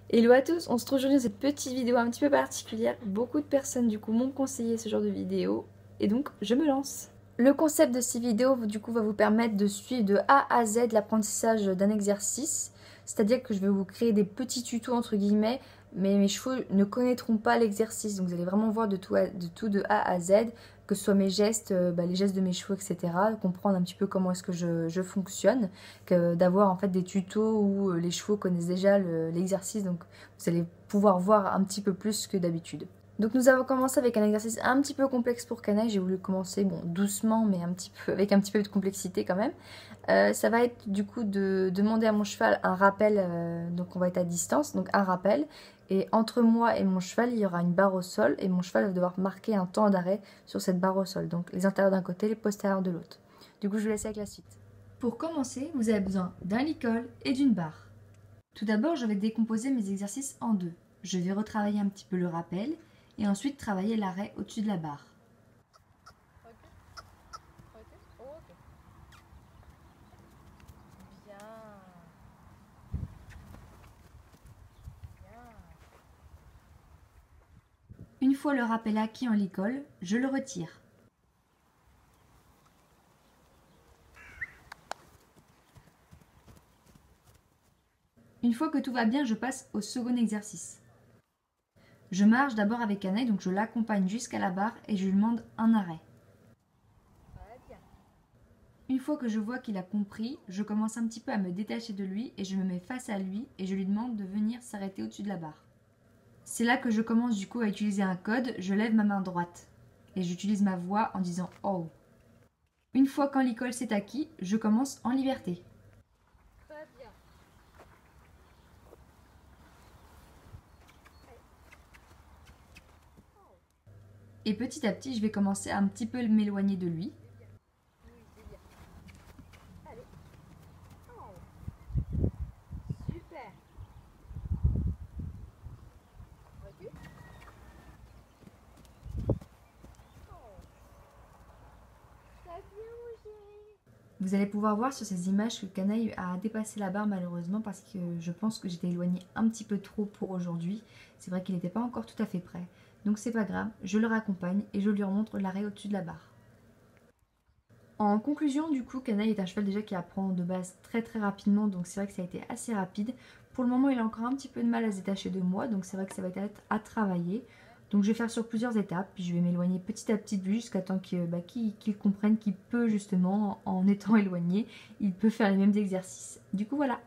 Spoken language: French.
Hello à tous, on se retrouve aujourd'hui dans cette petite vidéo un petit peu particulière. Beaucoup de personnes du coup m'ont conseillé ce genre de vidéo et donc je me lance. Le concept de ces vidéos du coup va vous permettre de suivre de A à Z l'apprentissage d'un exercice. C'est-à-dire que je vais vous créer des petits tutos entre guillemets, mais mes chevaux ne connaîtront pas l'exercice. Donc vous allez vraiment voir de tout de A à Z, que ce soit mes gestes, les gestes de mes chevaux, etc. Comprendre un petit peu comment est-ce que je fonctionne. D'avoir en fait des tutos où les chevaux connaissent déjà l'exercice. Donc vous allez pouvoir voir un petit peu plus que d'habitude. Donc nous avons commencé avec un exercice un petit peu complexe pour Canaille. J'ai voulu commencer doucement mais avec un petit peu de complexité quand même. Ça va être du coup de demander à mon cheval un rappel, donc on va être à distance, donc un rappel. Et entre moi et mon cheval, il y aura une barre au sol et mon cheval va devoir marquer un temps d'arrêt sur cette barre au sol. Donc les antérieurs d'un côté, les postérieurs de l'autre. Du coup, je vous laisse avec la suite. Pour commencer, vous avez besoin d'un licol et d'une barre. Tout d'abord, je vais décomposer mes exercices en deux. Je vais retravailler un petit peu le rappel et ensuite travailler l'arrêt au-dessus de la barre. Une fois le rappel acquis en licol, je le retire. Une fois que tout va bien, je passe au second exercice. Je marche d'abord avec Canaille, donc je l'accompagne jusqu'à la barre et je lui demande un arrêt. Une fois que je vois qu'il a compris, je commence un petit peu à me détacher de lui et je me mets face à lui et je lui demande de venir s'arrêter au-dessus de la barre. C'est là que je commence du coup à utiliser un code, je lève ma main droite et j'utilise ma voix en disant « Oh ». Une fois qu'en licol c'est acquis, je commence en liberté. Et petit à petit, je vais commencer à un petit peu m'éloigner de lui. Vous allez pouvoir voir sur ces images que Canaille a dépassé la barre malheureusement parce que je pense que j'étais éloignée un petit peu trop pour aujourd'hui. C'est vrai qu'il n'était pas encore tout à fait prêt. Donc c'est pas grave, je le raccompagne et je lui remontre l'arrêt au-dessus de la barre. En conclusion, du coup, Canaille est un cheval déjà qui apprend de base très rapidement, donc c'est vrai que ça a été assez rapide. Pour le moment, il a encore un petit peu de mal à se détacher de moi, donc c'est vrai que ça va être à travailler. Donc je vais faire sur plusieurs étapes, puis je vais m'éloigner petit à petit de lui jusqu'à temps qu'il comprenne qu'il peut justement, en étant éloigné, il peut faire les mêmes exercices. Du coup voilà.